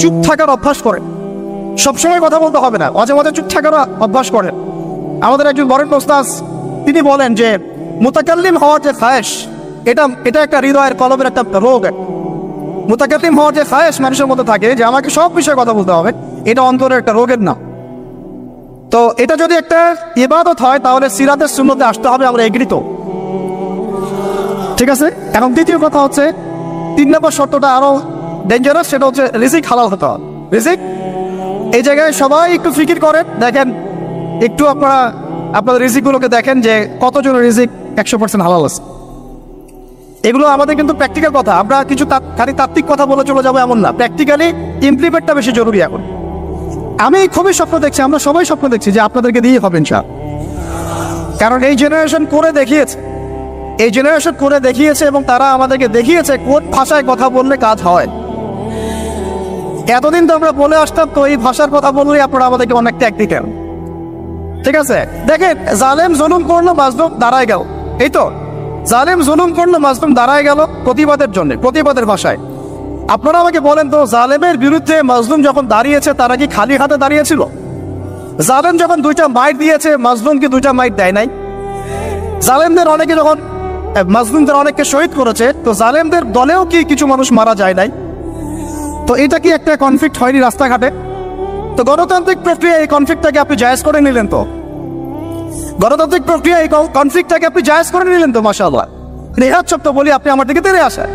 চুপ থাকার অভ্যাস করেন, সবসময় কথা বলতে হবে না, মাঝে মাঝে চুপ থাকার অভ্যাস করেন। আমাদের একজন বরেণ্য ওস্তাদ তিনি বলেন যে মুতাকাল্লিম হওয়ার যে খায়েশ, এটা একটা হৃদয়ের কলমের একটা রোগ। মুতাকাল্লিম হওয়ার যে খায়েশ মানুষের মধ্যে থাকে যে আমাকে সব বিষয়ে কথা বলতে হবে, এটা অন্তরের একটা রোগের নাম। তো এটা যদি একটা ইবাদত হয় তাহলে সিরাতের সুন্নতে আসতে হবে, আমরা এগ্রিত, ঠিক আছে। এখন দ্বিতীয় কথা হচ্ছে 3 নম্বর শর্তটা আরো ডেঞ্জারাস, সেটা হচ্ছে রিজিক হালাল হতে হবে। রিজিক, এই জায়গায় সবাই একটু ফিকির করেন, দেখেন একটু আপনাদের রিজিকগুলোকে দেখেন যে কতজনের রিজিক 100% হালাল আছে। এগুলো আমাদের কিন্তু প্র্যাকটিক্যাল কথা, আমরা কিছু খালি তাত্ত্বিক কথা বলে চলে যাবো এমন না, প্র্যাকটিক্যালি ইমপ্লিমেন্টটা বেশি জরুরি এখন। আমি খুবই স্বপ্ন দেখছি, আমরা সবাই স্বপ্ন দেখছি যে আপনাদেরকে দিয়ে হবে ইনশাআল্লাহ, কারণ এই জেনারেশন করে দেখিয়েছে এবং তারা আমাদেরকে দেখিয়েছে কোন ভাষায় কথা বললে কাজ হয়। এতদিন তো আমরা বলে আসতাম তো এই ভাষার কথা বললে আপনারা আমাদেরকে অনেক ট্যাগ দিতেন, ঠিক আছে। দেখেন জালেম জুলুম করলো, মাজলুম দাঁড়ায় গেল, এই তো জালেম জুলুম করলো, মাজলুম দাঁড়ায় গেল প্রতিবাদের জন্য, প্রতিবাদের ভাষায়। আপনারা আমাকে বলেন তো, জালেমের বিরুদ্ধে মাজলুম যখন দাঁড়িয়েছে তারা কি খালি হাতে দাঁড়িয়েছিল? জালেম যখন 2টা মাইট দিয়েছে, মাজলুম কি 2টা মাইট দেয় নাই? জালেমদের অনেকে যখন মাজলুমদের অনেককে শহীদ করেছে, তো জালেমদের দলেও কি কিছু মানুষ মারা যায় নাই? তো এটা কি একটা কনফ্লিক্ট হয়নি রাস্তাঘাটে? তো গণতান্ত্রিক প্রক্রিয়া এই কনফ্লিক্টটাকে আপনি জায়েজ করে নিলেন, তো গণতান্ত্রিক প্রক্রিয়া এই কনফ্লিক্টটাকে আপনি জায়েজ করে নিলেন তো, মাশাআল্লাহ। নেহাত সব তো বলি আপনি আমার দিকে তেড়ে আসেন,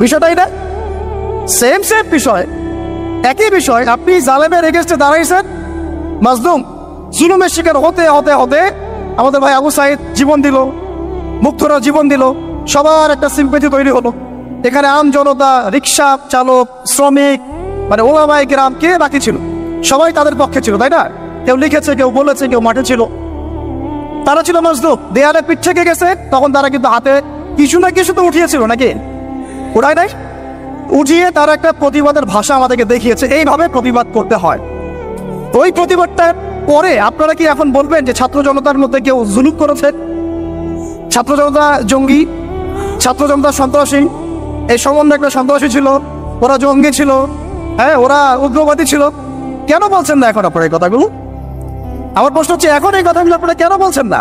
বিষয়টাই না সেম বিষয়, একই বিষয়। আপনি জালেমের এগেইনস্টে দাঁড়াইছেন, মাজলুম জুলুমের শিকার হতে হতে হতে আমাদের ভাই আবু সাইদ জীবন দিল, মুগ্ধরা জীবন দিল, সবার একটা সিম্পেথি তৈরি হলো। এখানে আম জনতা, রিক্সা চালক, শ্রমিক, মানে ওলামায়ে কেরাম, কে বাকি ছিল? সবাই তাদের পক্ষে ছিল, তাই না? কেউ লিখেছে, কেউ বলেছে, কেউ মাঠে ছিল, তারা ছিল মাজলুম। দেয়ালে পিঠ থেকে গেছে, তখন তারা কিন্তু হাতে কিছু না কিছু তো উঠিয়েছিল, নাকি উঠায় নাই? উঠিয়ে তারা একটা প্রতিবাদের ভাষা আমাদেরকে দেখিয়েছে, এইভাবে প্রতিবাদ করতে হয়। ওই প্রতিবাদটা পরে আপনারা কি এখন বলবেন যে ছাত্র জনতার মধ্যে কেউ জুলুম করেছে, ছাত্র জনতা জঙ্গি, ছাত্র জনতা সন্ত্রাসী, এই সম্বন্ধে একটা সন্ত্রাসী ছিল, ওরা জঙ্গি ছিল, হ্যাঁ ওরা উগ্রবাদী ছিল? কেন বলছেন না এখন আপনারা এই কথাগুলো? আমার প্রশ্ন হচ্ছে এখন এই কথাগুলো আপনারা কেন বলছেন না?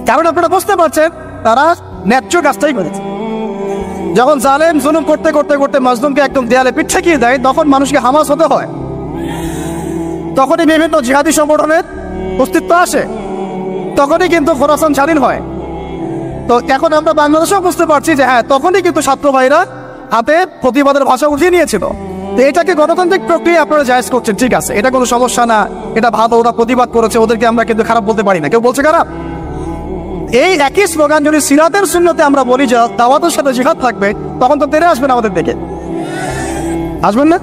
কারণ আপনারা বুঝতে পারছেন তারা ন্যায্য কাজটাই করেছে। যখন জালেম জুলুম করতে করতে করতে মাজলুমকে একদম দেয়ালে পিঠ ঠেকিয়ে দেয়, তখন মানুষকে হামাস হতে হয়, তখনই বিভিন্ন জিহাদি সংগঠনের অস্তিত্ব আসে, তখনই কিন্তু খোরাসান স্বাধীন হয়। তো এখন আমরা বাংলাদেশেও বুঝতে পারছি যে হ্যাঁ, তখনই কিন্তু ছাত্র ভাইরা হাতে প্রতিবাদের ভাষা উঠিয়ে নিয়েছিল। তো এটাকে গণতান্ত্রিক প্রক্রিয়া আপনারা জায়েজ করছেন, ঠিক আছে, এটা কোনো সমস্যা না, এটা ভালো, ওরা প্রতিবাদ করেছে, ওদেরকে আমরা কিন্তু খারাপ বলতে পারি না, কেউ বলছে খারাপ? এই একই স্লোগান যদি সিরাতের সুন্নতে আমরা বলি যে দাওয়াতের সাথে জিহাদ থাকবে, তখন তো তেরে আসবেন আমাদের দেখে, আসবেন না?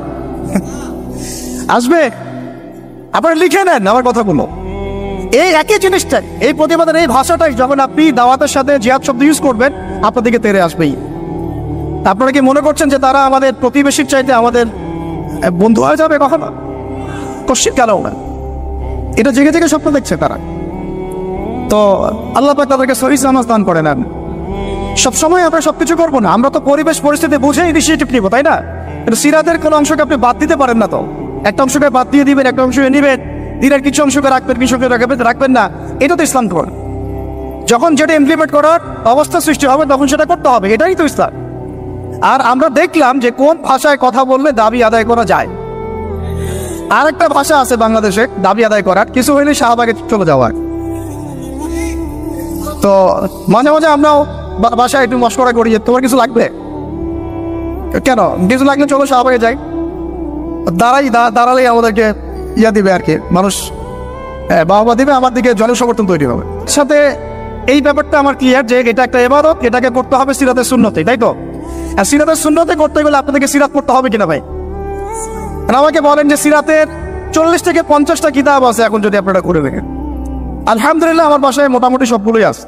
আসবে। আপনারা লিখে নেন আমার কথাগুলো, এই একই জিনিসটাই, এই প্রতিবাদের এই ভাষাটাই যখন আপনি দাওয়াতের সাথে জিহাদ শব্দ ইউজ করবেন, আপনার দিকে তেরে আসবেই। আপনারা কি মনে করছেন যে তারা আমাদের প্রতিবেশীর চাইতে আমাদের বন্ধু হয়ে যাবে? কখনো কশিন গেল না, এটা জেগে জেগে স্বপ্ন দেখছে তারা। তো আল্লাহ পাক তাদেরকে সহিহ নামাজ দান করে নেন। সবসময় আমরা সবকিছু করবো না, আমরা তো পরিবেশ পরিস্থিতি বুঝে ইনিশিয়েটিভ নিব, তাই না? কিন্তু সিরাতের কোনো অংশকে আপনি বাদ দিতে পারেন না, তো একটা অংশকে বাদ দিয়ে দিবেন, একটা অংশকে নিবেন, দিনের কিছু অংশকে রাখবেন, কিছু রাখবেন না, এটা তো ইসলাম কর। যখন যেটা ইমপ্লিমেন্ট করার অবস্থা সৃষ্টি হবে তখন সেটা করতে হবে, এটাই তো ইসলাম। আর আমরা দেখলাম যে কোন ভাষায় কথা বললে দাবি আদায় করা যায়। আর একটা ভাষা আছে বাংলাদেশে দাবি আদায় করার, কিছু হইলে শাহবাগে চলে যাওয়ার। তো মাঝে মাঝে আমরাও বাসায় একটু মশকরা করি যে তোমার কিছু লাগবে, কেন কিছু লাগলে চলো শাহবাগে যাই, দাঁড়ালেই আমাদেরকে ইয়া দিবে আর কি, মানুষ বাহবা দিবে, আমার দিকে জনসমর্থন তৈরি হবে। সাথে এই ব্যাপারটা আমার ক্লিয়ার যে এটা একটা ইবাদত, এটাকে করতে হবে সিরাতের সুন্নতে, তাই তো? আর সিরাতের সুন্নতে করতে গেলে আপনাদেরকে সিরাত পড়তে হবে কিনা ভাই? আমাকে বলেন যে সিরাতের 40 থেকে 50টা কিতাব আছে এখন, যদি আপনারা করে দেখেন। আলহামদুলিল্লাহ আমার বাসায় মোটামুটি সবগুলোই আছে,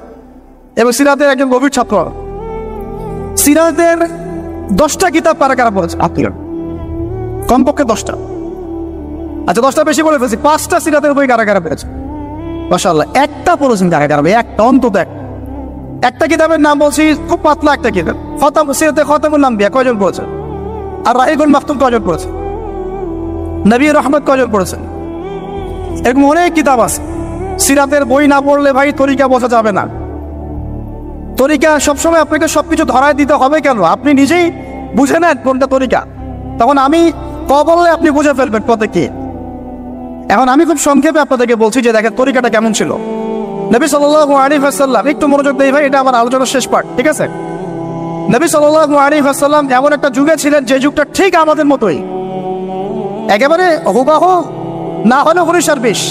এবং সিরাতের একজন গভীর ছাত্র। সিরাতের 10টা কিতাব কারা পড়েছে? আপনি কমপক্ষে 10টা, আচ্ছা 10টা বেশি বলে ফেলছি, 5টা সিরাতের বই কারা পেয়েছে? মাশাআল্লাহ। একটা পড়েছেন কারা, একটা অন্তত একটা কিতাবের নাম বলছি, খুব পাতলা একটা কিতাব, সিরাতে খতামুল আম্বিয়া, কয়জন পড়েছে? আর রাহিকুল মাকতুম কয়জন পড়েছেন? নবী রহমত কয়জন পড়েছেন? এরকম অনেক কিতাব আছে। সিরাতের বই না পড়লে ভাই তরিকা বোঝা যাবে না। তরিকা সবসময় আপনাকে সবকিছু ধরায় দিতে হবে কেন? আপনি নিজেই বুঝে নেন কোনটা তরিকা, তখন আমি বললে আপনি বুঝে ফেলবেন পথে কি। এখন আমি খুব সংক্ষেপে আপনাদেরকে বলছি যে দেখেন তরিকাটা কেমন ছিল। নবী সাল্লাল্লাহু আলাইহি ওয়াসাল্লাম, একটু মনোযোগ দেই ভাই, এটা আমার আলোচনার শেষ পার্ট, ঠিক আছে? নবী সাল্লাল্লাহু আলাইহি ওয়াসাল্লাম এমন একটা যুগে ছিলেন যে যুগটা ঠিক আমাদের মতোই, একেবারে হুবাহু না হলেও 19-20।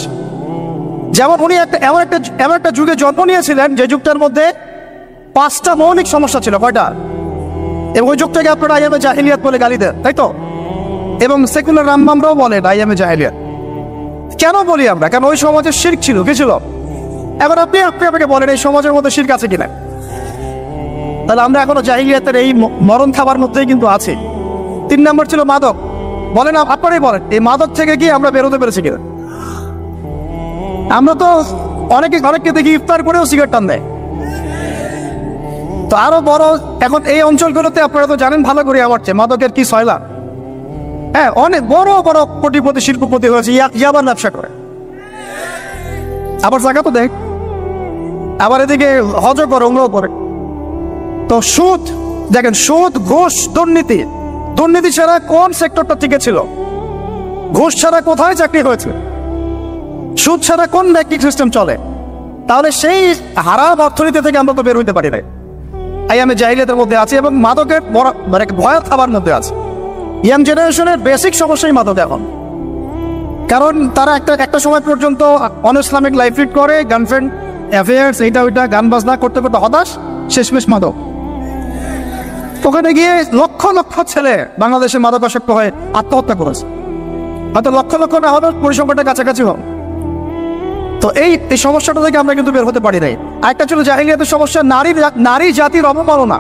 যেমন উনি এমন একটা যুগে জন্ম নিয়েছিলেন যে যুগটার মধ্যে 5টা মৌলিক সমস্যা ছিল। কয়টা? এবং ওই যুগটাকে আপনারা আইয়ামে জাহিলিয়াত বলে গালি দেন, তাই তো? এবং সেকুলার রামরাও বলেন আইয়ামে জাহিলিয়াত। কেন বলি আমরা? কারণ ওই সমাজে শিরক ছিল। কি ছিল? এবার আপনি আপনাকে বলেন এই সমাজের মধ্যে শিরক আছে কিনা? তাহলে আমরা এখনো জাহিলিয়াতের এই মরণ খাবার মধ্যেই কিন্তু আছি। 3 নম্বর ছিল মাদক। বলেন, আপনারাই বলেন, এই মাদক থেকে কি আমরা বেরোতে পেরেছি কিনা? আমরা তো অনেককে দেখি ইফতার করেও সিগারেট টান দেয়। তো আরো বড়, এখন এই অঞ্চলগুলোতে আপনারা তো জানেন ভালো করে আমার চেয়ে মাদকের কি সয়লা। হ্যাঁ, অনেক বড় বড় কোটিপতি শিল্পপতি হয়েছে ইয়াবার ব্যবসা করে। আবার জায়গা তো দেখ, আবার এদিকে হজ করে, উমরাও করে। তো সুদ দেখেন, সুদ, ঘুষ, দুর্নীতি ছাড়া কোন সেক্টরটা টিকে ছিল? ঘুষ ছাড়া কোথায় চাকরি হয়েছে? সুদ ছাড়া কোন ব্যাংকিং সিস্টেম চলে? তাহলে সেই হারাম অর্থনীতি থেকে আমরা তো বের হইতে পারি না। আমি জাহিলিয়াতের মধ্যে আছি এবং মাদকের মানে ভয় খাবার মধ্যে আছে। ইয়াং জেনারেশনের বেসিক সমস্যাই মাদক এখন। কারণ তারা একটা সময় পর্যন্ত অনইসলামিক লাইফ লিড করে, গার্লফ্রেন্ড অ্যাফেয়ার্স, এইটা ওইটা, গান বাজনা করতে করতে হতাশ, শেষমেশ মাদক। ওখানে গিয়ে লক্ষ লক্ষ ছেলে বাংলাদেশে মাদকাসক্ত হয়ে আত্মহত্যা করেছে। হয়তো লক্ষ লক্ষ না হবে, পরিসংখ্যানটা কাছাকাছি হোক। তো এই সমস্যাটা থেকে আমরা কিন্তু বের হতে পারি নাই। আরেকটা ছিল জাহিলিয়াতের সমস্যা, নারী জাতির অবমাননা।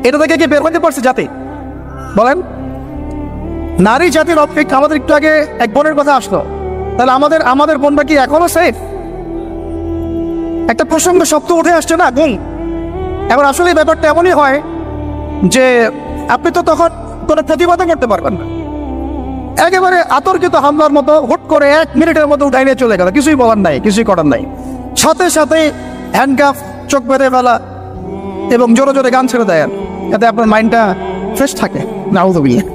এটা থেকে কি বের হতে পারছে জাতি? বলেন, নারী জাতির অপেক্ষা। আমাদের একটু আগে এক বোনের কথা আসলো, তাহলে আমাদের বোনটা কি এখনো সেফ? একটা প্রসঙ্গ শব্দ উঠে আসছে না, গুম। এখন আসলে ব্যাপারটা এমনই হয় যে আপনি তো তখন কোনো প্রতিবাদও করতে পারবেন না। একেবারে আতর্কিত হামলার মতো হুট করে 1 মিনিটের মতো উঠাই নিয়ে চলে গেল, কিছুই বলার নাই, কিছুই করার নাই। সাথে সাথে হ্যান্ডকাফ, চোখ বেঁধে ফেলা এবং জোরে জোরে গান ছেড়ে দেয়, যাতে আপনার মাইন্ডটা ফ্রেশ থাকে, নাউযুবিল্লাহ,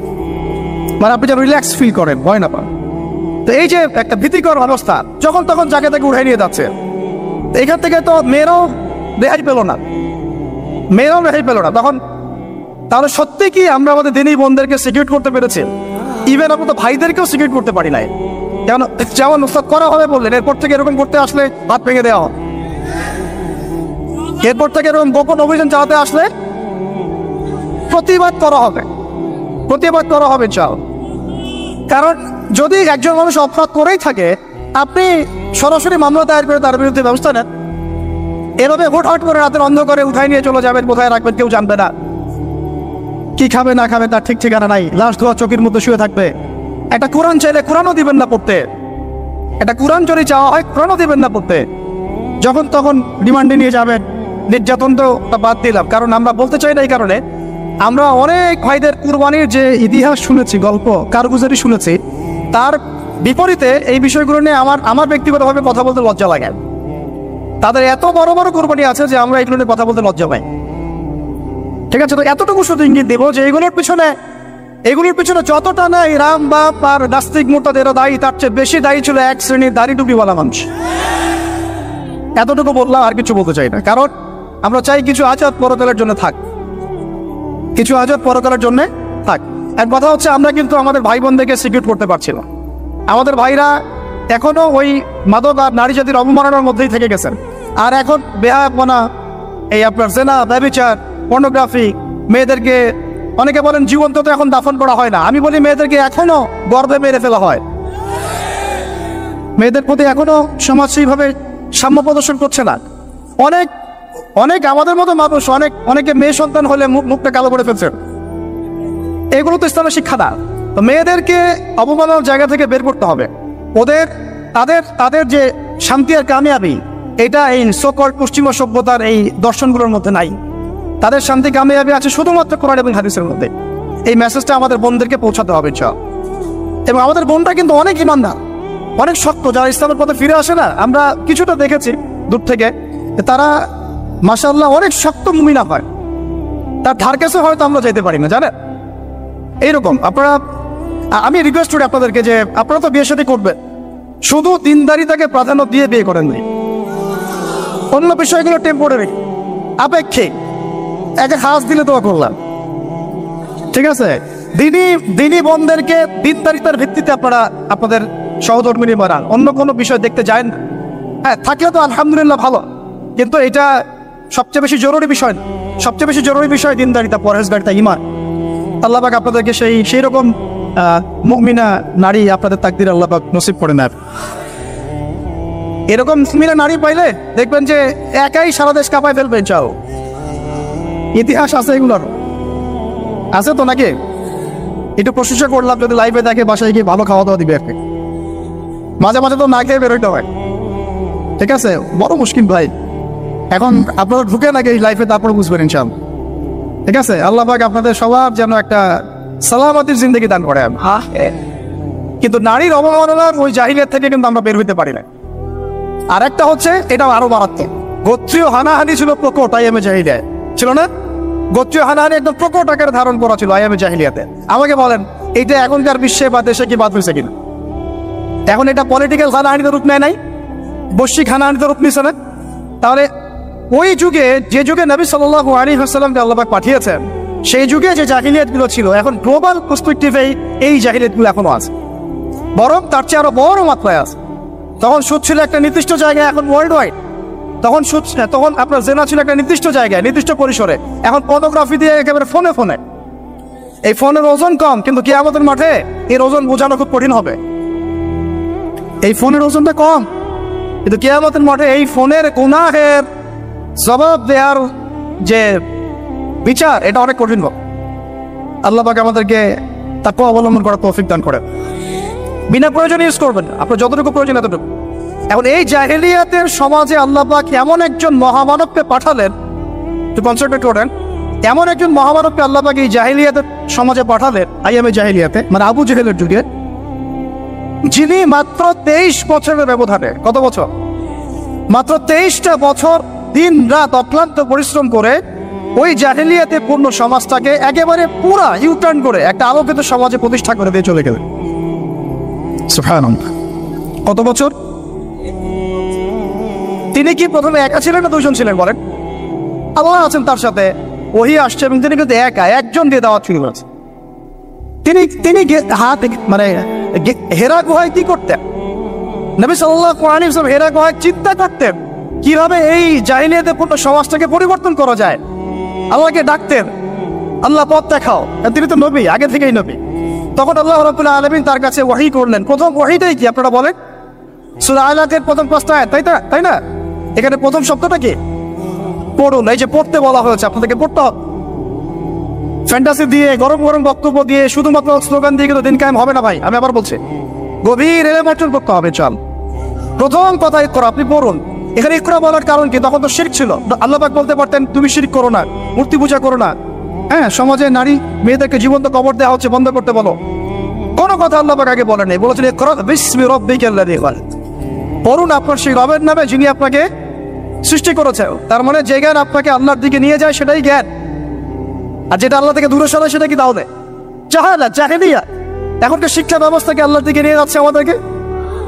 মানে আপনি যেন রিল্যাক্স ফিল করেন, ভয় না পান। তো এই যে একটা ভীতিকর অবস্থা, যখন তখন জায়গা থেকে উঠাই নিয়ে যাচ্ছে, এখান থেকে তো মেয়েরাও রেহাই পেল না। তখন তাহলে সত্যি কি আমরা আমাদের দিনী বোনদেরকে সিকিউর করতে পেরেছি? ইভেন আমরা তো ভাইদেরকেও সিকিউর করতে পারি নাই। যেমন উস্তাদ করা হবে বললেন, এরপর থেকে এরকম করতে আসলে হাত ভেঙে দেওয়া হবে। এরপর থেকে এরকম গোপন অভিযান চালাতে আসলে প্রতিবাদ করা হবে চাও। কারণ যদি একজন মানুষ অপরাধ করেই থাকে, আপনি সরাসরি মামলা দায়ের করে তার বিরুদ্ধে ব্যবস্থা নেন। এভাবে হুটহাট করে রাতের অন্ধকারে উঠাই নিয়ে চলে যাবেন, কোথায় রাখবেন কেউ জানবে না। কি খাবে না খাবে তার ঠিক ঠিকানা নাই, লাশ ধোয়া চোখের মধ্যে শুয়ে থাকবে। একটা কোরআন চাইলে কোরআনও দিবেন না পড়তে, একটা কোরআন যদি চাওয়া হয় কোরআনও দিবেন না পড়তে। যখন তখন রিমান্ডে নিয়ে যাবেন। নির্যাতন তো বাদ দিলাম, কারণ আমরা বলতে চাই না, এই কারণে আমরা অনেক ভাইদের কুরবানির যে ইতিহাস শুনেছি, গল্প কারগুজারি শুনেছি, তার বিপরীতে এই বিষয়গুলো নিয়ে আমার ব্যক্তিগতভাবে কথা বলতে লজ্জা লাগে। তাদের এত বড় বড় কুরবানি আছে যে আমরা এগুলো নিয়ে কথা বলতে লজ্জা পাই। ঠিক আছে, তো এতটুকু শুধু ইঙ্গিত দেবো যে এগুলোর পিছনে যতটা না রাম বাপ আর নাস্তিক মুরতাদেরও দায়ী, তার চেয়ে বেশি দায়ী ছিল এক শ্রেণীর দাড়ি টুপিওয়ালা মানুষ। এতটুকু বললাম, আর কিছু বলতে চাই না। কারণ আমরা চাই কিছু আজাদ পরকালের জন্য থাক। এক কথা হচ্ছে, আমরা কিন্তু আমাদের ভাই বোনদেরকে সিকিউর করতে পারছি না। আমাদের ভাইরা এখনো ওই মাদক আর নারী জাতির অবমাননার মধ্যেই থেকে গেছেন। আর এখন বেহায়াপনা, এই আপনার জেনা, ব্যভিচার, পর্নোগ্রাফি, মেয়েদেরকে অনেকে বলেন জীবন্ত তো এখন দাফন করা হয় না। আমি বলি মেয়েদেরকে এখনো গর্ভে মেরে ফেলা হয়। মেয়েদের প্রতি এখনো সমাজ সেইভাবে সাম্য প্রদর্শন করছে না। অনেক আমাদের মতো মানুষ অনেকে মেয়ে সন্তান হলে মুখটা কালো করে ফেলছে। এগুলো তো ইসলামের শিক্ষা না। তো মেয়েদেরকে অবমাননার জায়গা থেকে বের করতে হবে। তাদের যে শান্তি আর কামিয়াবি, এটা এই সকল পশ্চিমা সভ্যতার এই দর্শনগুলোর মধ্যে নাই। তাদের শান্তি কামিয়াবি আছে শুধুমাত্র কোরআন এবং হাদিসের মধ্যে। এই মেসেজটা আমাদের বোনদেরকে পৌঁছাতে হবে এবং আমাদের বোনটা কিন্তু অনেক ইমানদার, অনেক শক্ত, যারা ইসলামের পথে ফিরে আসে না, আমরা কিছুটা দেখেছি দূর থেকে, তারা মাশাআল্লাহ অনেক শক্ত মুমিনা হয়, তার ধার কাছে হয়তো আমরা যেতে পারি না, জানেন। এইরকম আমি রিকোয়েস্ট করি আপনাদেরকে যে আপনারা তো বিয়ে শাদী করবেন, শুধু দিনদারিতাকে প্রাধান্য দিয়ে বিয়ে করেন নাই, অন্য বিষয়গুলো টেম্পোরারি, আপেক্ষিক, একে হাস দিলে দোয়া করলাম, ঠিক আছে। দিনী বোনদেরকে দিনদারিতার ভিত্তিতে আপনারা আপনাদের সহধর্মিনী বানান, অন্য কোনো বিষয় দেখতে যায় না। হ্যাঁ, থাকলে তো আলহামদুলিল্লাহ ভালো, কিন্তু এটা সবচেয়ে বেশি জরুরি বিষয় না। সবচেয়ে বেশি জরুরি বিষয় দিনদারিতা, পরহেজগারিতা, ঈমান। আল্লাহ পাক আপনাদেরকে সেই রকম মুমিনা নারী আপনাদের তাকদির আল্লাহ পাক নসিব করে নেয়। এরকম মুমিনা নারী পাইলে দেখবেন যে একাই সারা দেশ কাঁপায় ফেলবে। চাও ইতিহাস আছে, এগুলোর আছে তো নাকি? একটু প্রশংসা করলাম, যদি লাইভে দেখে বাসায় গিয়ে ভালো খাওয়া দাওয়া দিবে। মাঝে মাঝে তো না খেয়ে বেরোইতে হয়, ঠিক আছে। বড় মুশকিল ভাই, এখন আপনারা ঢুকে নাকি এই লাইফে, তারপরে বুঝবেন ইনশাআল্লাহ, ঠিক আছে। আল্লাহ পাক আপনাদের সবার যেন একটা সালামতির জিন্দেগি দান করে। কিন্তু নারীর অবমাননার ওই জাহিলিয়াত থেকে কিন্তু আমরা বের হইতে পারি না। আর একটা হচ্ছে, এটা আরো মারাত্মক, গোত্রীয় হানাহানি ছিল প্রকট আইয়ামে জাহিলিয়াত, ছিল না? গোত্রীয় হানাহানি একদম প্রকট আকারে ধারণ করা ছিল আইয়ামে জাহিলিয়াতে। আমাকে বলেন, এইটা এখনকার বিশ্বে বা দেশে কি বাদ হয়েছে কিনা? এখন এটা পলিটিক্যাল হানাহানিতে রূপ নেয় নাই, বৈশ্বিক হানাহানিতে রূপ নিছে না? তাহলে ওই যুগে, যে যুগে নবী সাল্লাল্লাহু আলাইহি ওয়াসাল্লামকে আল্লাহ পাক পাঠিয়েছেন, সেই যুগে যে জাহিলিয়াতগুলো ছিল, এখন গ্লোবাল পার্সপেক্টিভে এই জাহিলিয়াতগুলো এখনো আছে, বরং তার চেয়ে আরো বড় মাত্রায় আছে। তখন সুদ ছিল একটা নির্দিষ্ট জায়গায়, এখন ওয়ার্ল্ড ওয়াইড। তখন আপনার জেনা ছিল একটা নির্দিষ্ট জায়গায়, নির্দিষ্ট পরিসরে, এখন পর্নোগ্রাফি দিয়ে একেবারে ফোনে ফোনে। এই ফোনের ওজন কম, কিন্তু কিয়ামতের মাঠে এর ওজন বোঝানো খুব কঠিন হবে। এই ফোনের ওজনটা কম, কিন্তু কিয়ামতের মাঠে এই ফোনের গুনাহের জবাব দেওয়ার যে বিচার, এটা অনেক কঠিন হবে। আল্লাহ পাক আমাদেরকে তাকওয়া অবলম্বন করার তৌফিক দান করে। বিনা প্রয়োজনে ইউজ করবেন, আপনার যতটুকু প্রয়োজন এতটুকু। এখন এই জাহেলিয়াতের সমাজে আল্লাহ পাক এমন একজন মহামানবকে পাঠালেন, একটু কনসেন্ট্রেট করেন, এমন একজন মহামানবকে আল্লাহ পাক এই জাহেলিয়াতের সমাজে পাঠালেন, আইয়ামে জাহেলিয়াতে, মানে আবু জেহেলের যুগে, যিনি মাত্র 23 বছরের ব্যবধানে, কত বছর? মাত্র 23টা বছর দিন রাত অক্লান্ত পরিশ্রম করে ওই জাহেলিয়াতে পূর্ণ সমাজটাকে একেবারে পুরা ইউটার্ন করে একটা আলোকিত সমাজে প্রতিষ্ঠা করে দিয়ে চলে গেলেন। সুবহানাল্লাহ, কত বছর? তিনি কি প্রথমে একা ছিলেন না দুইজন ছিলেন বলেন? আল্লাহ আছেন তার সাথে, ওহী আসছে, এবং তিনি কিন্তু একা, একজন দিয়ে দাওয়াত শুরু করেছেন। তিনি মানে হেরা গুহায় কি করতেন? নবী সাল্লাল্লাহু আলাইহি ওয়াসাল্লাম হেরা গুহায় চিন্তা করতেন কিভাবে এই জাহিলিয়াতে পূর্ণ সমাজটাকে পরিবর্তন করা যায়। আল্লাহকে ডাকতেন, আল্লাহ পথ দেখাও। তিনি তো নবী, আগে থেকেই নবী। তখন আল্লাহ রাব্বুল আলামিন তার কাছে ওহী করলেন। প্রথম ওহীটাই কি আপনারা বলেন? সূরা আলাকের প্রথম 5টা আয়াত, তাই না? এখানে প্রথম শব্দটা কি? পড়ুন। এই যে পড়তে বলা হয়েছে, আপনাদেরকে পড়তে হবে। ফ্যান্টাসি দিয়ে, গরম গরম বক্তব্য দিয়ে, শুধুমাত্র স্লোগান দিয়ে কিন্তু দিন কায়েম হবে না ভাই। আমি আবার বলছি, গভীর এলেম অর্জন করতে হবে। চল, প্রথম কথা ইকরা, আপনি পড়ুন। এখানে ইকরা বলার কারণ কি? তখন তো শিরক ছিল। আল্লাহ পাক বলতে পারতেন তুমি শিরক করো না, মূর্তি পূজা করো না, হ্যাঁ, সমাজে নারী মেয়েদেরকে জীবন্ত কবর দেওয়া হচ্ছে, বন্ধ করতে বলো। কোনো কথা আল্লাহ পাক আগে বলেন, বলেছেন ইকরা বিসমি রাব্বিকাল্লাযী খালাক, পড়ুন আপনার সেই রবের নামে যিনি আপনাকে সৃষ্টি করেছে। তার মানে যে জ্ঞান আপনাকে আল্লাহর দিকে নিয়ে যায় সেটাই জ্ঞান, আর যেটা আল্লাহ থেকে দূরে সরায় সেটা কি? তাহলে জাহেলিয়াত। এখনকার শিক্ষা ব্যবস্থাকে আল্লাহর দিকে নিয়ে যাচ্ছে আমাদেরকে,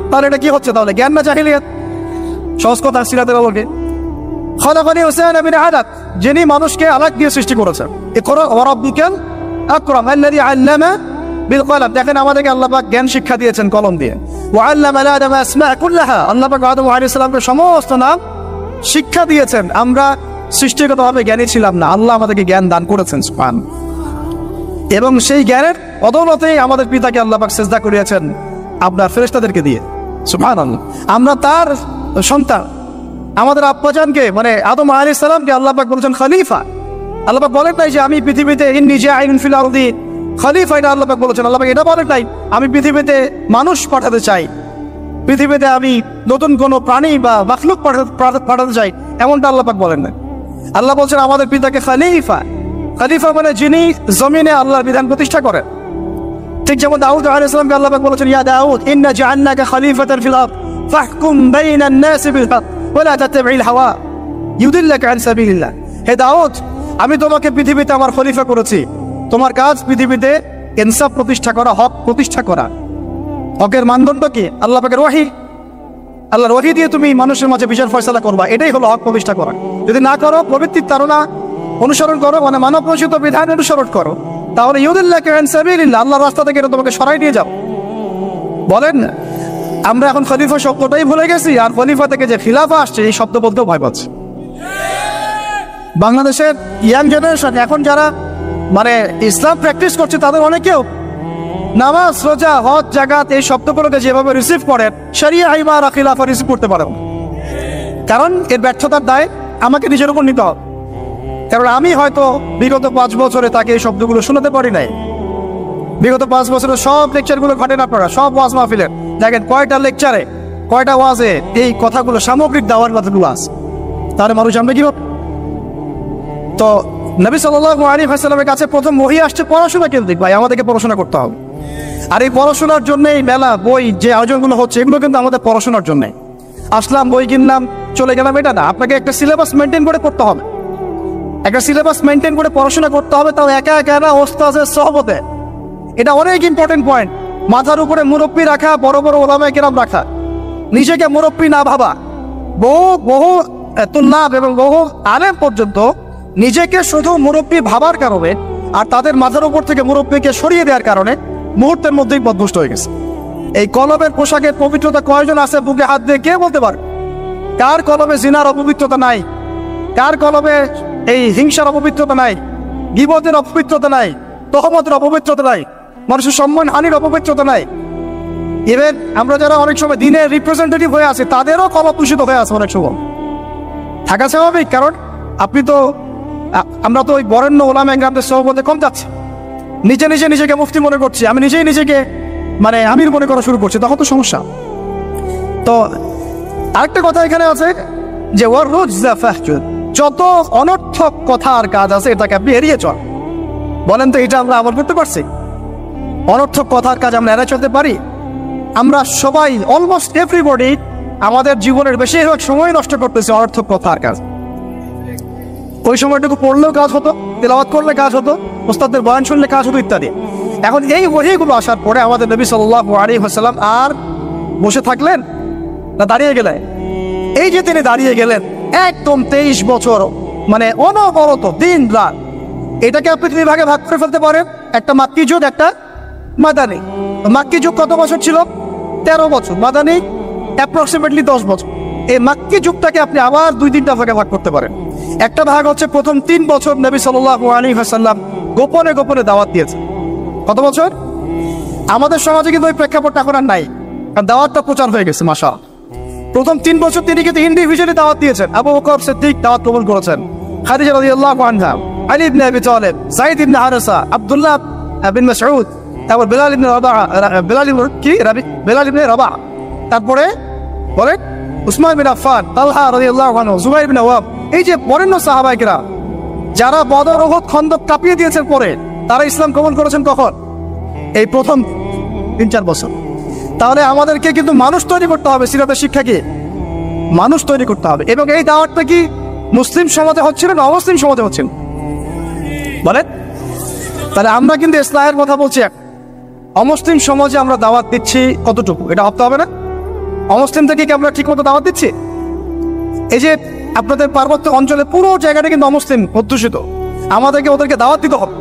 তাহলে এটা কি হচ্ছে? তাহলে জ্ঞান না জাহেলিয়াত? সহজ কথা, সিরাতের আলোকে, খালাকানি হুসাইন বিন আলাক, যিনি মানুষকে আলাক দিয়ে সৃষ্টি করেছেন। ইকরা ওয়া রাব্বিকাল আকরাম আল্লাযী আল্লামা বিল কলম। দেখেন আমাদেরকে আল্লাহ পাক জ্ঞান শিক্ষা দিয়েছেন কলম দিয়ে। ওয়া আল্লামা আদম আসমা কুল্লাহা, আল্লাহ পাক আদম আলাইহিস সালামকে সমস্ত নাম শিক্ষা দিয়েছেন। আমরা সৃষ্টিগতভাবে জ্ঞানী ছিলাম না, আল্লাহ আমাদেরকে জ্ঞান দান করেছেন, সুবহান। এবং সেই জ্ঞানের বদৌলতেই আমাদের পিতাকে আল্লাহ পাক সিজদা করিয়েছেন আপনার ফেরেশতাদেরকে দিয়ে, সুবহানাল্লাহ। আমরা তার সন্তান। আমাদের আব্বাজানকে, মানে আদম আলাইহিস সালামকে আল্লাহ পাক বলেছেন খলিফা। আল্লাহ পাক বলেন নাই যে আমি পৃথিবীতে ইন্নী জাইলুন ফিল আরদি খলিফা, এটা আল্লাহ পাক বলেছেন। আল্লাহ পাক এটা বলেন নাই আমি পৃথিবীতে মানুষ পাঠাতে চাই, পৃথিবীতে আমি নতুন কোনো প্রাণী বা মাখলুক পাঠাতে চাই, এমনটা আল্লাহ পাক বলেন না। আল্লাহ বলছেন আমাদের পিতাকে খলিফা, খলিফা মানে যিনি জমিনে আল্লাহর বিধান প্রতিষ্ঠা করেন। ঠিক যেমন দাউদ আলাইহিস সালামকে আল্লাহ পাক বলেছেন, ইয়া দাউদ ইন্না জাআলনাকা খলিফাতান ফিল আরদ ফাহকুম বাইনান নাসি বিল হক ওয়া লা তাত্তাবি'ল হাওয়া ইউদিল্লাকা আন সাবিলিল্লাহ। হে দাউদ, আমি তোমাকে পৃথিবীতে আমার খলিফা করেছি, তোমার কাজ পৃথিবীতে ইনসাফ প্রতিষ্ঠা করা, হক প্রতিষ্ঠা করা। হকের মানদণ্ড কি? আল্লাহ পাকের ওহী, আল্লাহর ওহী দিয়ে তুমি মানুষের মাঝে বিচার ফয়সালা করবা, এটাই হলো হক প্রতিষ্ঠা করা। যদি না করো, প্রবৃত্তির তাড়না অনুসরণ করো, মানে মানব রচিত বিধান অনুসরণ করো, তাহলে ইউদিল্লাকা আন সাবিলিল্লাহ, আল্লাহর রাস্তা থেকে এটা তোমাকে সরাই নিয়ে যাও। বলেন, আমরা এখন খলিফা শব্দটাই ভুলে গেছি, আর খলিফা থেকে যে খিলাফা আসছে এই শব্দ বলতেও ভয় পাচ্ছে। বাংলাদেশের ইয়াং জেনারেশন এখন যারা মানে ইসলাম প্র্যাকটিস করছে, তাদের অনেকেও নামাজ, রোজা, হজ, জাকাত এই শব্দগুলোকে যেভাবে রিসিভ করেন, শরিয়া, ইমারা, খিলাফা রিসিভ করতে পারেন। কারণ এর ব্যর্থতার দায় আমাকে নিজের উপর নিতে হবে। কারণ আমি হয়তো বিগত 5 বছরে তাকে এই শব্দগুলো শোনাতে পারি নাই। বিগত 5 বছরের সব লেকচারগুলো ঘটেন আপনারা, সব ওয়াজ মাহফিলের দেখেন কয়টা লেকচারে, কয়টা ওয়াজে এই কথাগুলো, সামগ্রিক দাওয়ার কথাগুলো আছে। তাহলে মানুষ জানবে কি হবে? তো নবী সাল্লাল্লাহু আলাইহি ওয়াসাল্লামের কাছে প্রথম ওহী আসছে পড়াশোনা কেন্দ্রিক। ভাই, আমাদেরকে পড়াশোনা করতে হবে। আর এই পড়াশোনার জন্য এই মেলা, বই, যে আয়োজনগুলো হচ্ছে, এগুলো কিন্তু আমাদের পড়াশোনার জন্যে। আসলাম, বই কিনলাম, চলে গেলাম, এটা না। আপনাকে একটা সিলেবাস মেনটেন করে পড়তে হবে, একটা সিলেবাস মেনটেন করে পড়াশোনা করতে হবে, তাও একা একা না, ওস্তাদের সহবতে। এটা অনেক ইম্পর্টেন্ট পয়েন্ট। মাথার উপরে মুরব্বী রাখা, বড় বড় ওলামায়ে কেরাম রাখা, নিজেকে মুরব্বী না ভাবা। বহু তুল্লাব এবং বহু আলেম পর্যন্ত নিজেকে শুধু মুরব্বী ভাবার কারণে আর তাদের মাথার উপর থেকে মুরব্বীকে সরিয়ে দেওয়ার কারণে মুহূর্তের মধ্যেই বদভুষ্ট হয়ে গেছে। এই কলমের পোশাকের পবিত্রতা কয়জন আছে বুকে হাত দিয়ে কে বলতে পারে? কার কলমে জিনার অপবিত্রতা নাই? কার কলমে এই হিংসার অপবিত্রতা নাই? গীবতের অপবিত্রতা নাই? তহমতের অপবিত্রতা নাই? মানুষের সম্মান হানির অপবিত্রতা নাই? ইভেন আমরা যারা অনেক সময় দিনের রিপ্রেজেন্টেটিভ হয়ে আছি, তাদেরও কলম দূষিত হয়ে আছে অনেক সময়। থাকা স্বাভাবিক, কারণ আমরা তো ওই বরেণ্য ওলামায়ে কেরামদের সহবতে কম যাচ্ছি। নিজেকে মুফতি মনে করছি, আমি নিজেকে মানে আমির মনে করা শুরু করছি, তখন তো সমস্যা। তো আরেকটা কথা এখানে আছে যে ওয়ার রুজা ফাহজুর, যত অনর্থক কথা আর কাজ আছে এটাকে আপনি এড়িয়ে চল। বলেন তো, এটা আমরা আমল করতে পারছি? অনর্থক কথার কাজ আমরা এড়িয়ে চলতে পারি? আমরা সবাই, অলমোস্ট এভরিবডি, আমাদের জীবনের বেশিরভাগ সময় নষ্ট করতেছি অনর্থক কথার কাজ। ওই সময়টুকু পড়লেও কাজ হতো, তেলাওয়াত করলে কাজ হতো, ওস্তাদের বয়ান শুনলে কাজ হতো, ইত্যাদি। এখন এই ওহীগুলো আসার পরে আমাদের নবী সাল্লাল্লাহু আলাইহি ওয়াসাল্লাম আর বসে থাকলেন না দাঁড়িয়ে গেলেন? এই যে তিনি দাঁড়িয়ে গেলেন, একদম 23 বছর মানে অনবরত দিন রাত, এটাকে আপনি 2 ভাগে ভাগ করে ফেলতে পারেন, একটা মাক্কি যুগ, একটা মাদানী। মাক্কি যুগ কত বছর ছিল? 13 বছর। মাদানী অ্যাপ্রক্সিমেটলি 10 বছর। এই মাক্কি যুগটাকে আপনি আবার 2-3টা ভাগে ভাগ করতে পারেন। একটা ভাগ হচ্ছে প্রথম 3 বছর নবী সাল্লাল্লাহু আলাইহি ওয়াসাল্লাম গোপনে গোপনে দাওয়াত দিয়েছেন। কত বছর? আমাদের সমাজে কিন্তু ওই প্রেক্ষাপটটা এখন আর নাই, কারণ দাওয়াতটা প্রচার হয়ে গেছে মাশাআল্লাহ। প্রথম 3 বছর তিনি কিন্তু ইন্ডিভিজুয়ালি দাওয়াত দিয়েছেন। আবু বকর সিদ্দিক দাওয়াত কবুল করেছেন, খাদিজা রাদিয়াল্লাহু আনহা, আলী ইবনে আবি তালিব, যায়েদ ইবনে হারেসা, আব্দুল্লাহ বিন মাসউদ, তারপর বেলাল ইবনে রাবাহ, তারপরে বলেন উসমান বিন আফফান, তালহা রাদিয়াল্লাহু আনহু, জুবাইর বিন আওয়াম। এই যে বরেণ্য সাহাবায়ে কেরাম যারা বদর, উহুদ, খন্দক কাঁপিয়ে দিয়েছেন, পরে তারা ইসলাম কবুল করেছেন কখন? এই প্রথম 3-4 বছর। তাহলে আমাদেরকে কিন্তু মানুষ তৈরি করতে হবে, সিরাতের শিক্ষা কি? মানুষ তৈরি করতে হবে। এবং এই দাওয়াতটা কি মুসলিম সমাজে হচ্ছিল না অমুসলিম সমাজে হচ্ছিল? বলেন। তাহলে আমরা কিন্তু ইসলামের কথা বলছি, অমুসলিম সমাজে আমরা দাওয়াত দিচ্ছি কতটুকু, এটা ভাবতে হবে না? অমুসলিম থেকে কি আমরা ঠিক মতো দাওয়াত দিচ্ছি? এই যে আপনাদের পার্বত্য অঞ্চলে পুরো জায়গাটা কিন্তু অমুসলিম অধ্যুষিত, আমাদেরকে ওদেরকে দাওয়াত দিতে হবে,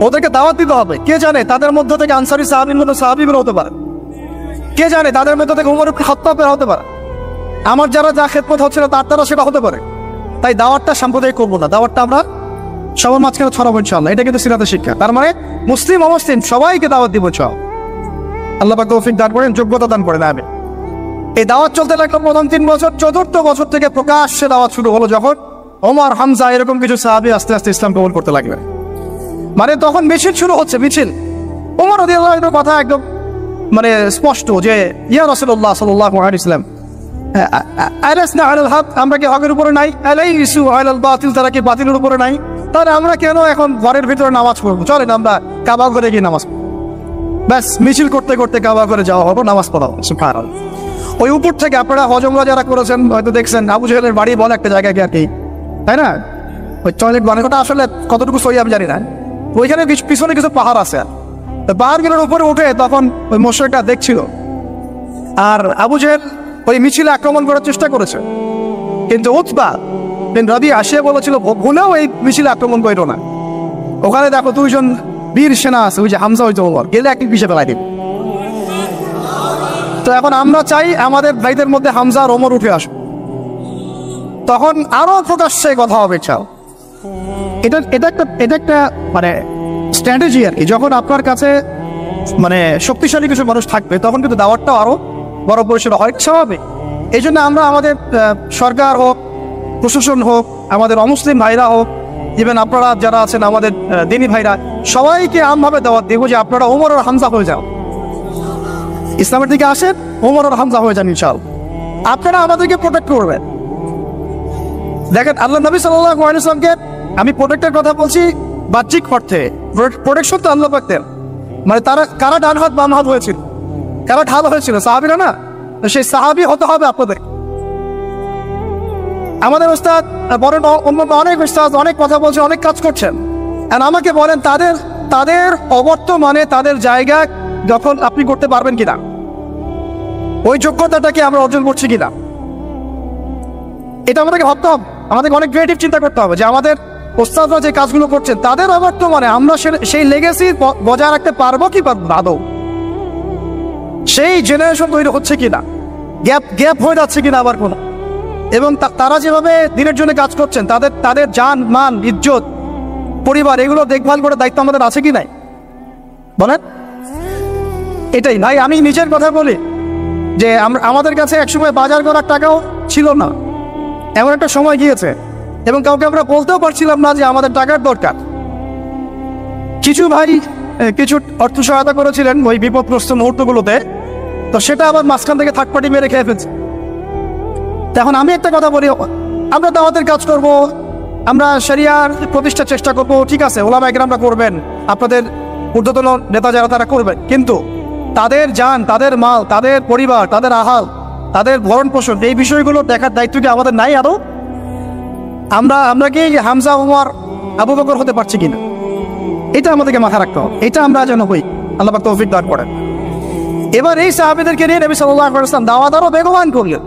ওদেরকে দাওয়াত দিতে হবে। কে জানে তাদের মধ্য থেকে আনসারী সাহাবী বের হতে পারে, কে জানে তাদের মধ্য থেকে উমর ইবনে খাত্তাব বের হতে পারে, আমার যারা যা খেদমত হচ্ছে না তার দ্বারা সেটা হতে পারে। তাই দাওয়াতটা সাম্প্রদায়িক করবো না, দাওয়াতটা আমরা সবার মাঝখানে ছড়াবো ইনশাআল্লাহ। এটা কিন্তু সিরাতের শিক্ষা। তার মানে মুসলিম অমুসলিম সবাইকে দাওয়াত দিব ইনশাআল্লাহ। আল্লাহ পাক তৌফিক দান করেন, যোগ্যতা দান করেন। আমি এই দাওয়াত চলতে লাগলো প্রথম 3 বছর। 4র্থ বছর থেকে প্রকাশ্যে দাওয়াত শুরু হলো, যখন ওমর, হামজা এরকম কিছু সাহাবী আস্তে আস্তে ইসলাম কবুল করতে লাগবে। মানে তখন মিছিল শুরু হচ্ছে, মিছিল। ওমর রাদিয়াল্লাহু আনহুর কথা একদম মানে স্পষ্ট যে ইয়া রাসূলুল্লাহ সাল্লাল্লাহু আলাইহি ওয়াসাল্লাম, আলাসনা আলাল হক, আমরা কি হকের উপরে নাই? আলাইসু আলাল বাতিল, তারা কি বাতিলের উপরে নাই? তাহলে আমরা কেন এখন ঘরের ভিতরে নামাজ পড়বো? চলেন আমরা কাবা ঘরে গিয়ে নামাজ পড়বো। ব্যাস মিছিল করতে করতে কাবা ঘরে যাওয়া হবো, নামাজ পড়া হবে। সুবহানাল্লাহ। ওই উপর থেকে আপনারা হজমরা যারা করেছেন হয়তো দেখছেন আবু জেহেলের বাড়ি বলে একটা জায়গায় কি আর কি, তাই না? ওই টয়লেট বানানোটা আসলে কতটুকু সহি আমি জানি না। ওইখানে পিছনে কিছু পাহাড় আছে, পাহাড়গুলোর উপরে উঠে তখন ওই মোশরিকটা দেখছিল, আর আবু জেহেল ওই মিছিলে আক্রমণ করার চেষ্টা করেছে, কিন্তু উতবা বিন রাবিয়া আসিয়া বলেছিল ভুলেও এই মিছিলে আক্রমণ করো না, ওখানে দেখো দুইজন বীর সেনা আছে, ওই যে হামজা ওই ওমর, গেলে একই পিছিয়ে ফেলাই দিবে। তো এখন আমরা চাই আমাদের ভাইদের মধ্যে হামজা আর ওমর উঠে আসুক, তখন আরো প্রকাশ্যে কথা হবে। চাও এটা একটা মানে স্ট্র্যাটেজি আর কি। যখন আপনার কাছে মানে শক্তিশালী কিছু মানুষ থাকবে তখন কিন্তু দাওয়াতটাও আরো বড় পরিসরে হয়, স্বাভাবিক। এই জন্য আমরা আমাদের সরকার হোক, প্রশাসন হোক, আমাদের অমুসলিম ভাইরা হোক, ইভেন আপনারা যারা আছেন আমাদের দিনী ভাইরা, সবাইকে আমভাবে দাওয়াত দেবো যে আপনারা ওমর আর হামজা হয়ে যাও, ইসলামের দিকে আসেন, ওমর আর হামজা হয়ে যান ইনশাআল্লাহ। আপনারা আমাদেরকে প্রোটেক্ট করবেন। দেখেন আল্লাহ নবী সাল্লাল্লাহু আলাইহি ওয়াসাল্লামকে আমি প্রোটেক্টের কথা বলছি বাহ্যিক অর্থে, প্রোটেকশন তো আল্লাহ পাক দেন। মানে তারা কারা ডান হাত বাম হাত হয়েছিল, কারা ঢাল হয়েছিল, সাহাবীরা না? সেই সাহাবী হতে হবে আপনাদের। আমাদের ওস্তাদ বলেন, অনেক ওস্তাদ অনেক কথা বলছে, অনেক কাজ করছেন, আর আমাকে বলেন তাদের অবর্তমানে তাদের জায়গা দখল আপনি করতে পারবেন কিনা, ওই যোগ্যতাটাকে আমরা অর্জন করছি কিনা, এটা আমাদেরকে ভাবতে হবে। আমাদেরকে অনেক ক্রিয়েটিভ চিন্তা করতে হবে যে আমাদের ওস্তাদরা যে কাজগুলো করছেন তাদের অবর্তমানে আমরা সেই লেগেসি বজায় রাখতে পারবো কি পারবো না, আদৌ সেই জেনারেশন তৈরি হচ্ছে কিনা, গ্যাপ হয়ে যাচ্ছে কিনা আবার কোনো, এবং তারা যেভাবে দিনের জন্য কাজ করছেন তাদের জান মান ইজ্জত পরিবার এগুলো দেখভাল করার দায়িত্ব আমাদের আছে কি নাই বলেন? এটাই ভাই, আমি নিজের কথা বলি যে আমাদের কাছে একসময় বাজার করার টাকাও ছিল না, এমন একটা সময় গিয়েছে, এবং কাউকে আমরা বলতেও পারছিলাম না যে আমাদের টাকার দরকার। কিছু ভাই কিছু অর্থ সহায়তা করেছিলেন ওই বিপদগ্রস্ত মুহূর্তগুলোতে, তো সেটা আবার মাঝখান থেকে থার্ড পার্টি মেরে খেয়ে ফেলছে। এখন আমি একটা কথা বলি, আমরা দাওয়াতের কাজ করব, আমরা শরিয়ার প্রতিষ্ঠার চেষ্টা করব, ঠিক আছে, ওলামায়ে কেরামরা করবেন, আপনাদের ঊর্ধ্বতন নেতা যারা তারা করবেন, কিন্তু তাদের জান, তাদের মাল, তাদের পরিবার, তাদের আহাল, তাদের ভরণ পোষণ, এই বিষয়গুলো দেখার দায়িত্ব কি আমাদের নাই আদৌ? আমরা কি হামজা ওমর আবু বকর হতে পারছি কিনা, এটা আমাদেরকে মাথায় রাখতে হবে। এটা আমরা যেন হই, আল্লাহ পাক তৌফিক দান করেন। এবার এই সাহাবীদেরকে নিয়ে নবী সাল্লাল্লাহু আলাইহি ওয়াসাল্লাম দাওয়াত আরো বেগবান করলেন।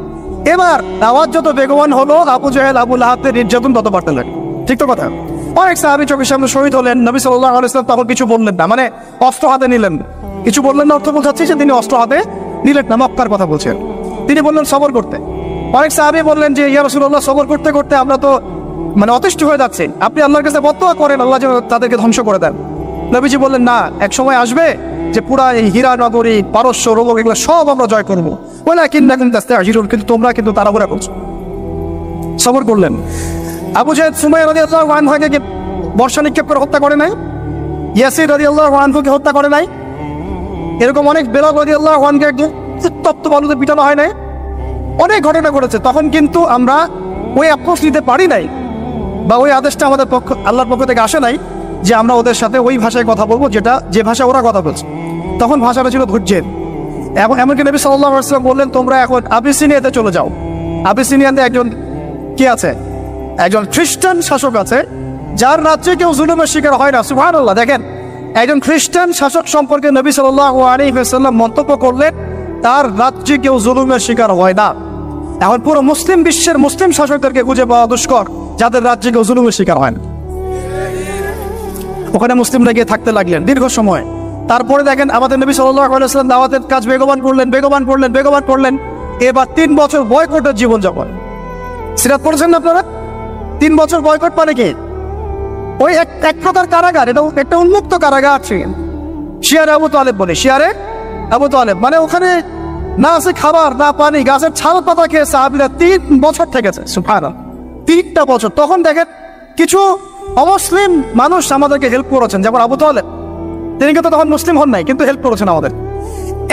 এবার দাওয়াত যত বেগবান হলো, আবু জেহেল আবু লাহাবের নির্যাতন তত বাড়তে লাগলো। ঠিক তো কথা? অনেক সাহাবী চোখের সামনে শহীদ হলেন, নবী সাল্লাল্লাহু আলাইহি ওয়াসাল্লাম তখন কিছু বললেন না, মানে অস্ত্র হাতে নিলেন না, কিছু বললেন না, অর্থ বোঝাচ্ছে যে তিনি অস্ত্র হাতে নিলেন না, মক্কার কথা বলছেন। তিনি বললেন সবর করতে। অনেক সাহাবী বললেন যে ইয়া রাসূলুল্লাহ, সবর করতে করতে আমরা তো মানে অতিষ্ঠ হয়ে যাচ্ছে, আপনি আল্লাহর কাছে বদদোয়া করেন আল্লাহ যেন তাদেরকে ধ্বংস করে দেন। নবীজি বললেন না, এক সময় আসবে যে পুরা এই হীরা নগরী, পারস্য, রোমক এগুলো সব আমরা জয় করবো, কিন্তু তোমরা কিন্তু তাড়াহুড়া করছো। সবর করলেন। আবু জাহেল সুমাইয়া রাদিয়াল্লাহু আনহাকে বর্ষা নিক্ষেপ করে হত্যা করে নাই? ইয়াসির রাদিয়াল্লাহু আনহুকে হত্যা করে নাই? এরকম অনেক বেলাল রাদিয়াল্লাহু আনহুকে তপ্ত বালুতে পিটানো হয় নাই? অনেক ঘটনা ঘটেছে। তখন কিন্তু আমরা ওই অ্যাপ্রোচ নিতে পারি নাই, বা ওই আদেশটা আমাদের আল্লাহর পক্ষ থেকে আসে নাই যে আমরা ওদের সাথে ওই ভাষায় কথা বলবো যে ভাষা ওরা কথা বলছে। তখন ভাষাটা ছিল ধৈর্যের। এখন এমনকি নবী সাল্লাল্লাহু আলাইহি ওয়াসাল্লাম বললেন তোমরা এখন আবিসিনিয়াতে চলে যাও। আবিসিনিয়াতে একজন কি আছে? একজন খ্রিস্টান শাসক আছে, যার রাজ্যে কেউ জুলুমের শিকার হয় না। সুবহানাল্লাহ। দেখেন, একজন খ্রিস্টান শাসক সম্পর্কে নবী সাল্লাল্লাহু আলাইহি ওয়াসাল্লাম মন্তব্য করলেন তার রাজ্যে কেউ জুলুমের শিকার হয় না। এখন পুরো মুসলিম বিশ্বের মুসলিম শাসকদেরকে খুঁজে পাওয়া দুষ্কর যাদের রাজ্যে কেউ জুলুমের শিকার হয় না। ওখানে মুসলিমরা গিয়ে থাকতে লাগলেন দীর্ঘ সময়। তারপরে দেখেন আমাদের নবী সাল্লাল্লাহু আলাইহি ওয়াসাল্লাম দাওয়াতের কাজ বেগবান করলেন। এবার 3 বছর বয়কটের জীবনযাপন। সিরাত পড়েছেন না আপনারা? 3 বছর বয়কট মানে কি? ওই এক প্রকার কারাগার, এটা একটা উন্মুক্ত কারাগার ছিল। শিয়ারে আবু তালেব বলে, শিয়ারে আবু তালেব মানে ওখানে না আছে খাবার না পানি, গাছের ছাল পাতা খেয়ে সাহাবীরা 3 বছর থেকেছে। সুবহানাল্লাহ, 3টা বছর। তখন দেখেন কিছু অমুসলিম মানুষ আমাদেরকে হেল্প করেছেন, যেমন আবু তালেব, তিনি কিন্তু তখন মুসলিম হন নাই, কিন্তু হেল্প করেছেন আমাদের।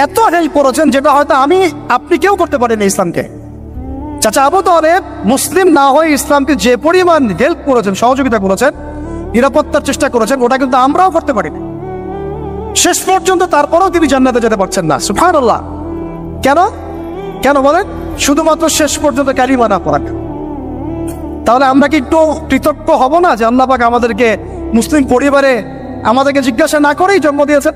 এত হেল্প করেছেন যেটা হয়তো আপনি কেউ করতে পারেন ইসলামকে। চাচা আবু তালেব মুসলিম না হয়ে ইসলামকে যে পরিমাণ হেল্প করেছেন, সহযোগিতা করেছেন, নিরাপত্তার চেষ্টা করেছেন, ওটা কিন্তু আমরাও করতে পারি না শেষ পর্যন্ত। তারপরেও তিনি জান্নাতে যেতে পারছেন না। সুবহানাল্লাহ। কেন? কেন বলেন? শুধুমাত্র শেষ পর্যন্ত কালিমা না পড়া। তাহলে আমরা কি একটু কৃতজ্ঞ হব না যে আল্লাহ পাক আমাদেরকে মুসলিম পরিবারে আমাদেরকে জিজ্ঞাসা না করেই জন্ম দিয়েছেন?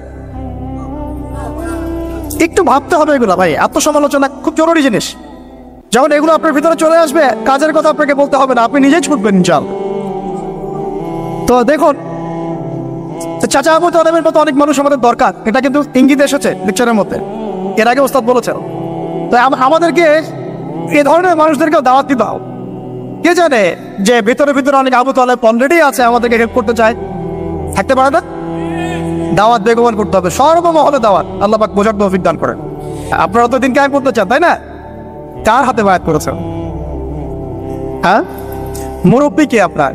একটু ভাবতে হবে এগুলো ভাই। আত্মসমালোচনা খুব জরুরি জিনিস। যখন এগুলো আপনার ভিতরে চলে আসবে, কাজের কথা আপনাকে বলতে হবে না, আপনি নিজেই ছুটবেন ইনশাআল্লাহ। তো দেখুন, চাচা আবু তালেবের মতো অনেক মানুষ আমাদের দরকার, এটা কিন্তু ইঙ্গিত এসেছে লেকচারের মধ্যে, এর আগে ওস্তাদ বলেছেন। তো আমাদেরকে এই ধরনের মানুষদেরকেও দাওয়াত দিতে হবে। কে জানে যে ভিতরে ভিতরে অনেক আবু তালেব অলরেডি আছে, আমাদেরকে হেল্প করতে চায়, থাকতে পারে না? দাওয়াত বেগমান করতে হবে, সর্বমহলে দাওয়াত। আল্লাহ পাক বোঝার তৌফিক দান করেন। আপনারা তো দিন কায়েম করতে চান, তাই না? কার হাতে বায়াত করেছেন? হ্যাঁ, মুরব্বী কে আপনার?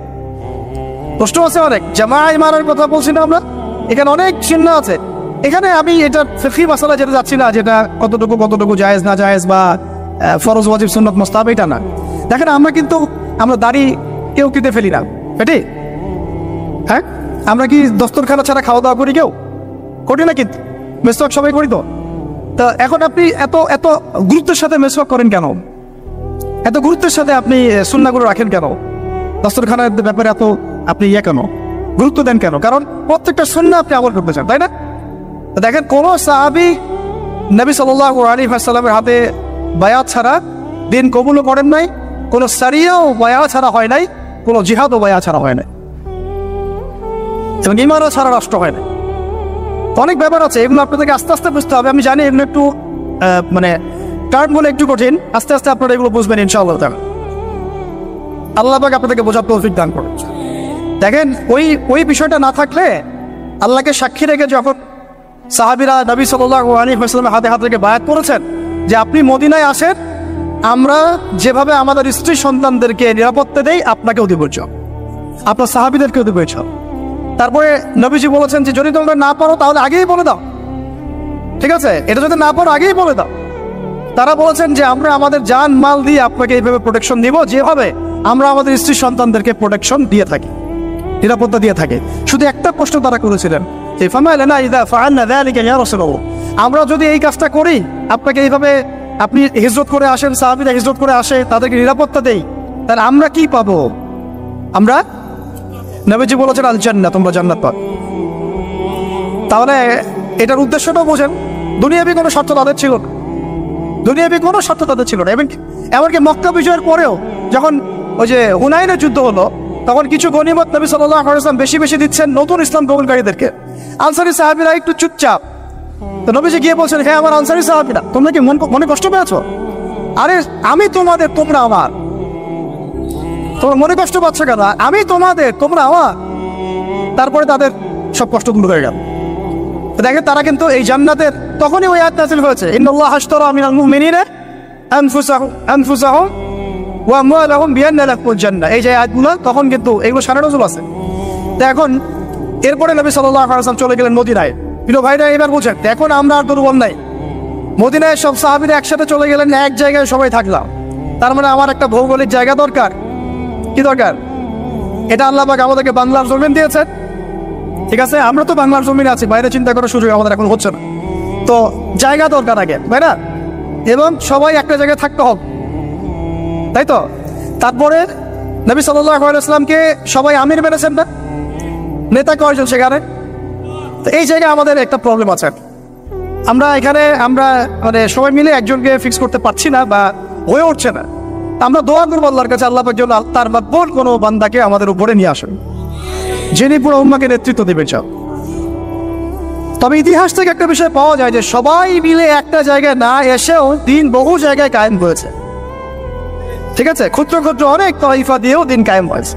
প্রশ্ন আছে অনেক। জামাই মারার কথা বলছি না আমরা? এখানে অনেক চিহ্ন আছে। এখানে আমি এটা ফিকহি মাসালা যেটা যাচ্ছি না, যেটা কতটুকু জায়েজ না জায়েজ বা ফরজ ওয়াজিব সুন্নাত মুস্তাহাব, এটা না। দেখেন, আমরা দাড়ি কেউ কেটে ফেলি না, এটি হ্যাঁ। আমরা কি দস্তরখানা ছাড়া খাওয়া দাওয়া করি? কেউ করি না, কিন্তু মেসওয়াক সবাই করি। তো এখন আপনি এত এত গুরুত্বের সাথে মেসওয়াক করেন কেন? এত গুরুত্বের সাথে আপনি সুন্নাহগুলো রাখেন কেন? দস্তরখানার ব্যাপারে এত আপনি কেন গুরুত্ব দেন কেন? কারণ প্রত্যেকটা সুন্নাহ আপনি আমল করতে চান, তাই না? দেখেন, কোন সাহাবী নবী সাল্লাল্লাহু আলাইহি ওয়াসাল্লামের হাতে বায়াত ছাড়া দিন কবুলও করেন নাই, কোন সারিয়াও বায়াত ছাড়া হয় নাই, কোন জিহাদও বায়াত ছাড়া হয় নাই, এবং ঈমানও ছাড়া রাষ্ট্র হয় নাই। অনেক ব্যাপার আছে, এগুলো আপনাদেরকে আস্তে আস্তে বুঝতে হবে। আমি জানি এগুলো একটু মানে টার্ম বলে একটু কঠিন, আস্তে আস্তে আপনারা এগুলো বুঝবেন ইনশাআল্লাহ তাআলা। আল্লাহ পাক আপনাদেরকে বোঝার তৌফিক দান করুন। দেখেন, ওই বিষয়টা না থাকলে, আল্লাহকে সাক্ষী রেখে যখন সাহাবীরা নবী সাল্লাল্লাহু আলাইহি ওয়াসাল্লামের হাতে হাত রেখে বায়াত করেছেন যে আপনি মদিনায় আসেন, আমরা যেভাবে আমাদের স্ত্রী সন্তানদেরকে নিরাপত্তা দেই, আপনাকেও দিব, আপনার সাহাবীদেরকেও দিব। তারপরে নবীজি বলেছেন যে যদি তোমরা না পারো তাহলে আগেই বলে দাও, ঠিক আছে? এটা যদি না পারো আগেই বলে দাও। তারা বলেছেন যে আমরা আমাদের জান মাল দিয়ে আপনাকে এইভাবে প্রোটেকশন দিব, যেভাবে আমরা আমাদের স্ত্রী সন্তানদেরকে প্রোটেকশন দিয়ে থাকি, নিরাপত্তা দিয়ে থাকি। শুধু একটা প্রশ্ন তারা করেছিলেন যে ফামা লানা ইযা ফাআলনা যালিকা ইয়া রাসূলুল্লাহ, আমরা যদি এই কাজটা করি, আপনাকে এইভাবে আপনি হিজরত করে আসেন, সাহাবীরা হিজরত করে আসে, তাদেরকে নিরাপত্তা দেই, তাহলে আমরা কি পাবো? আমরা, নবীজি বলেছেন আল জান্নাহ, তোমরা জান্নাত পাবে। তাহলে এটার উদ্দেশ্যটাও বোঝেন। দুনিয়াবি কোনো স্বার্থ তাদের ছিল না, দুনিয়াবি কোনো স্বার্থ তাদের ছিল না। এমনকি মক্কা বিজয়ের পরেও যখন ওই যে হুনাইনের যুদ্ধ হলো, তখন কিছু গনিমত নবী সাল্লাল্লাহু আলাইহি ওয়াসাল্লাম বেশি বেশি দিচ্ছেন নতুন ইসলাম কবুলকারীদেরকে। আনসারী সাহাবীরা একটু চুপচাপ। তো নবীজি গিয়ে বলছেন, হ্যাঁ আমার আনসারী সাহাবীরা, তোমরা কি মনে কষ্ট পেয়েছো? আরে আমি তোমাদের, তোমরা আমার। তোমরা মনে কষ্ট পাচ্ছ কেন? আমি তোমাদের, তোমরা আমার। তারপরে তাদের সব কষ্ট দূর হয়ে গেল। দেখেন, তারা কিন্তু এই জান্নাতের তখনই ওই আয়াত নাযিল হয়েছে, ইন্নাল্লাহা আশতারা মিনাল মুমিনিনা আনফুসাহুম ওয়া আমওয়ালাহুম বিআন্না লাহুমুল জান্নাহ। এই যে আয়াতগুলো, তখন কিন্তু এগুলো সারা নজুল আছে। তো এখন এরপরে নবী সাল্লাল্লাহু আলাইহি ওয়াসাল্লাম চলে গেলেন মদিনায়। প্রিয় ভাইরা, এবার বুঝেন, এখন আমরা আর দুর্বল নাই। মদিনায় সব সাহাবীরা একসাথে চলে গেলেন, এক জায়গায় সবাই থাকলাম। তার মানে আমার একটা ভৌগোলিক জায়গা দরকার। কি দরকার? এটা আল্লাহ পাক আমাদেরকে বাংলার জমিন দিয়েছেন, ঠিক আছে? আমরা তো বাংলার জমিনে আছি, বাইরে চিন্তা করার সুযোগ আমাদের এখন হচ্ছে না। তো জায়গা দরকার আগে, তাই না? এবং সবাই একটা জায়গায় থাকতে হবে, তাই তো? তারপরে নবী সাল্লাল্লাহু আলাইহি ওয়াসাল্লামকে সবাই আমির মেনেছেন না? নেতা কয়জন সেখানে? তো এই জায়গায় আমাদের একটা প্রবলেম আছে। আমরা এখানে মানে সবাই মিলে একজনকে ফিক্স করতে পারছি না বা হয়ে উঠছে না। আমরা দোয়া করবো আল্লাহর কাছে, আল্লাহ পাক যেন তার মাকবুল কোনো বান্দাকে আমাদের উপরে নিয়ে আসেন, যিনি পুরো উম্মাহকে নেতৃত্ব দেবেন। তবে ইতিহাস থেকে একটা বিষয় পাওয়া যায় যে সবাই মিলে একটা জায়গায় না এসেও দিন বহু জায়গায় কায়েম হয়েছে, ঠিক আছে? ক্ষুদ্র ক্ষুদ্র অনেক তয়ফা দিয়েও দিন কায়েম হয়েছে।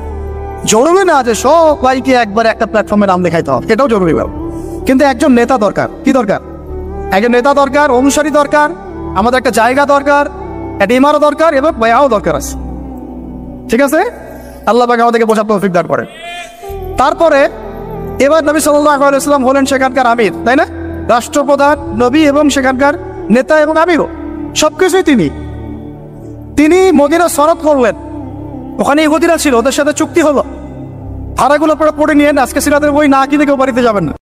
জরুরি না যে সবাইকে একবার একটা প্ল্যাটফর্মে নাম লেখাইতে হবে, এটাও জরুরি ব্যাপার। কিন্তু একজন নেতা দরকার। কি দরকার? একজন নেতা দরকার, অনুসারী দরকার, আমাদের একটা জায়গা দরকার, একটা ইমারও দরকার, এবং বায়াও দরকার আছে, ঠিক আছে? আল্লাহ পাক আমাদেরকে বোঝার তৌফিক দান করেন। তারপরে এবার নবী সাল্লাল্লাহু আলাইহি ওয়াসাল্লাম হলেন সেখানকার আমির, তাই না? রাষ্ট্রপ্রধান, নবী এবং সেখানকার নেতা এবং আমিরও, সবকিছুই তিনি মদিনা সরাত করলেন। ওখানে ইহুদিরা ছিল, ওদের সাথে চুক্তি হলো, ধারাগুলো পড়ে নিয়ে আজকে সিরাতের বই না কিনে কেউ বাড়িতে যাবেন না।